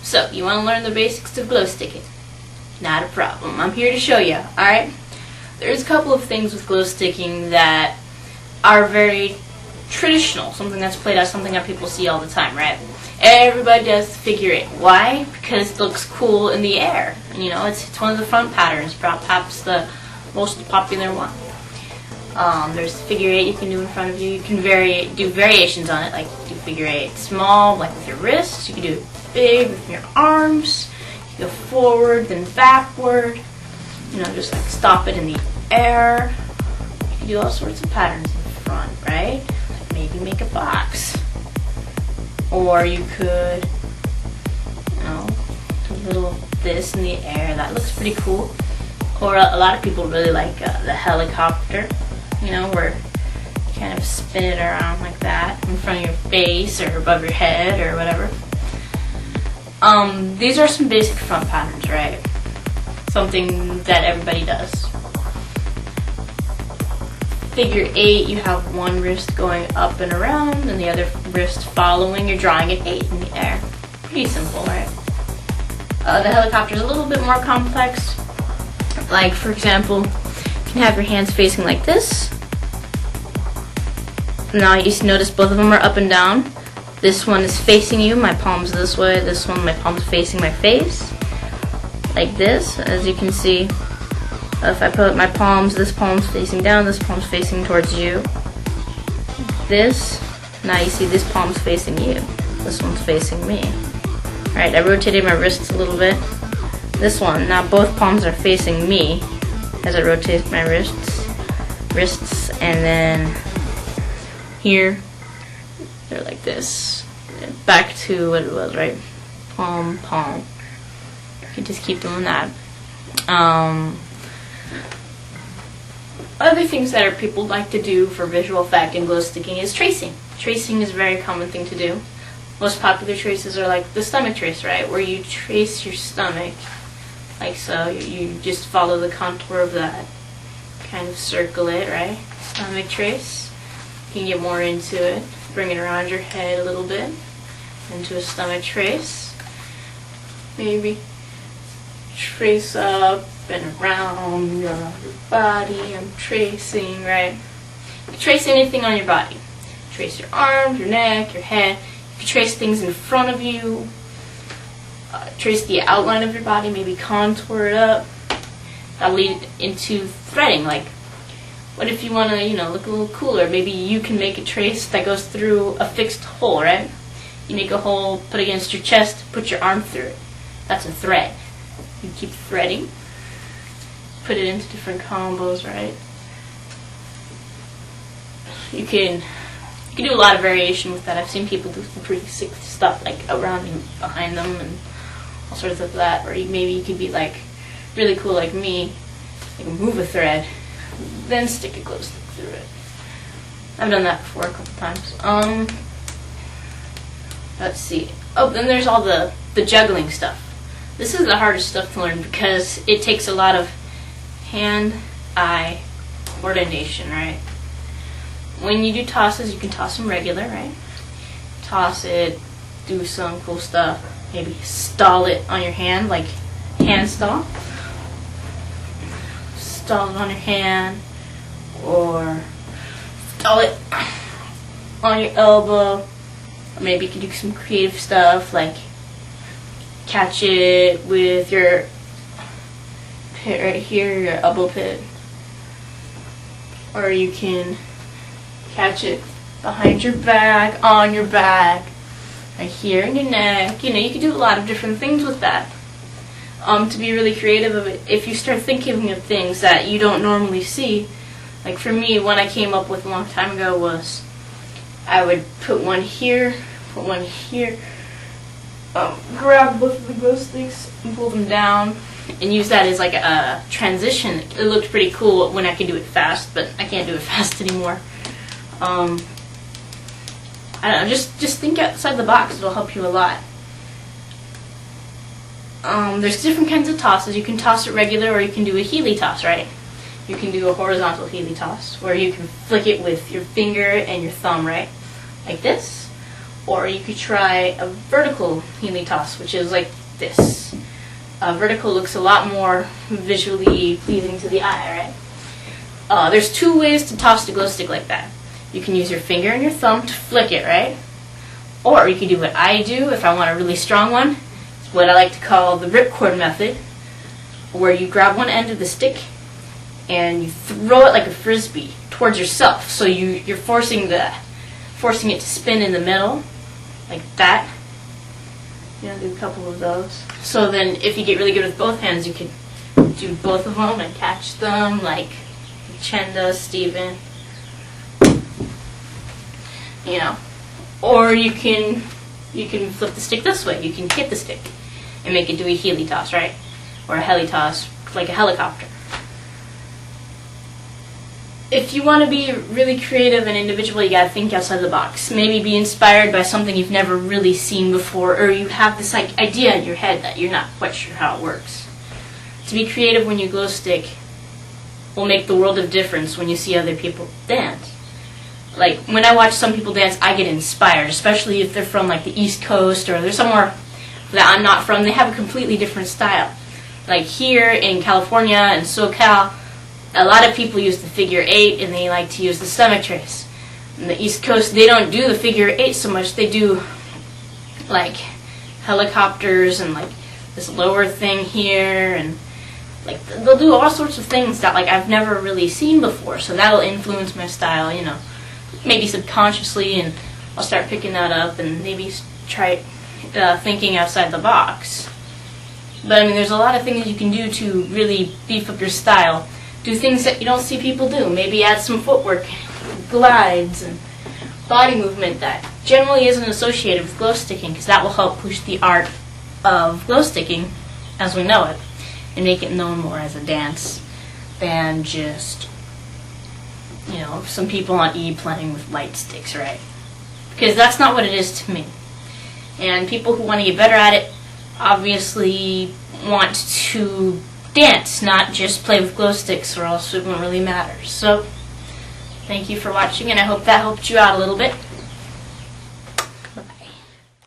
So, you want to learn the basics of glow sticking? Not a problem. I'm here to show you, alright? There's a couple of things with glow sticking that are very traditional, something that's played out, something that people see all the time, right? Everybody does the figure eight. Why? Because it looks cool in the air. And, you know, it's one of the front patterns, perhaps the most popular one. There's the figure eight you can do in front of you. You can do variations on it, like do figure eight small, like with your wrists. You can do it big with your arms. You go forward, then backward. You know, just like stop it in the air. You can do all sorts of patterns in front, right? Like maybe make a box. Or you could, you know, do a little this in the air. That looks pretty cool. Or a lot of people really like the helicopter, you know, where you kind of spin it around like that in front of your face or above your head or whatever. These are some basic front patterns, right? Something that everybody does. Figure eight, you have one wrist going up and around and the other wrist following. You're drawing an 8 in the air. Pretty simple, right? The helicopter is a little bit more complex. Like, for example, you can have your hands facing like this. Now you notice both of them are up and down. This one is facing you, my palm's this way. This one, my palm's facing my face. Like this, as you can see. If I put my palms, this palm's facing down, this palm's facing towards you. This, now you see this palm's facing you. This one's facing me. Alright, I rotated my wrists a little bit. This one, now both palms are facing me as I rotate my wrists, and then here, they're like this. Back to what it was, right? Palm, palm. You can just keep doing that. Other things that people like to do for visual effect in glow sticking is tracing. Tracing is a very common thing to do. Most popular traces are like the stomach trace, right? Where you trace your stomach, like so. You just follow the contour of that. Kind of circle it, right? Stomach trace. You can get more into it. Bring it around your head a little bit. Into a stomach trace. Maybe trace up and around your body. I'm tracing, right? You can trace anything on your body. Trace your arms, your neck, your head. You can trace things in front of you. Trace the outline of your body, maybe contour it up. That'll lead into threading. Like, what if you want to, you know, look a little cooler? Maybe you can make a trace that goes through a fixed hole, right? You make a hole, put it against your chest, put your arm through it. That's a thread. You keep threading. Put it into different combos, right? You can do a lot of variation with that. I've seen people do some pretty sick stuff, like around and behind them and all sorts of that. Or maybe you could be like really cool like me, like move a thread, then stick a glow stick through it. I've done that before a couple times. Let's see. Oh, then there's all the juggling stuff. This is the hardest stuff to learn because it takes a lot of hand-eye coordination, right? When you do tosses, you can toss them regular, right? Toss it, do some cool stuff. Maybe stall it on your hand, like hand stall. Stall it on your hand, or stall it on your elbow. Or maybe you can do some creative stuff, like catch it with your pit right here, your elbow pit. Or you can catch it behind your back, on your back, right here in your neck. You know, you can do a lot of different things with that. To be really creative of it, if you start thinking of things that you don't normally see, like for me, one I came up with a long time ago was I would put one here, grab both of the glow sticks and pull them down and use that as like a transition. It looked pretty cool when I could do it fast, but I can't do it fast anymore. I don't know, just think outside the box. It'll help you a lot. There's different kinds of tosses. You can toss it regular, or you can do a Healy toss, right? You can do a horizontal Healy toss, where you can flick it with your finger and your thumb, right? Like this. Or you could try a vertical healy toss, which is like this. Vertical looks a lot more visually pleasing to the eye, right? There's two ways to toss the glow stick like that. You can use your finger and your thumb to flick it, right? Or you can do what I do if I want a really strong one. It's what I like to call the ripcord method, where you grab one end of the stick and you throw it like a frisbee towards yourself. So you're forcing it to spin in the middle, like that. Do a couple of those. So then if you get really good with both hands, you can do both of them and catch them like Chen does, Steven. Or you can flip the stick this way. You can hit the stick and make it do a healy toss, right? Or a heli toss, like a helicopter. If you want to be really creative and individual, you gotta think outside the box. Maybe be inspired by something you've never really seen before, or you have this idea in your head that you're not quite sure how it works. To be creative when you glow stick will make the world of difference when you see other people dance. Like, when I watch some people dance, I get inspired, especially if they're from like the East Coast or they're somewhere that I'm not from. They have a completely different style. Like here in California and SoCal, a lot of people use the figure 8 and they like to use the stomach trace. In the East Coast, they don't do the figure 8 so much. They do like helicopters and like this lower thing here, and like they'll do all sorts of things that like I've never really seen before. So that'll influence my style, maybe subconsciously, and I'll start picking that up and maybe try thinking outside the box. But I mean, there's a lot of things you can do to really beef up your style. Do things that you don't see people do. Maybe add some footwork, glides, and body movement that generally isn't associated with glow sticking, because that will help push the art of glow sticking as we know it and make it known more as a dance than just some people on E playing with light sticks, right? Because that's not what it is to me. And people who want to get better at it obviously want to dance, not just play with glow sticks, or else it won't really matter. So, thank you for watching, and I hope that helped you out a little bit.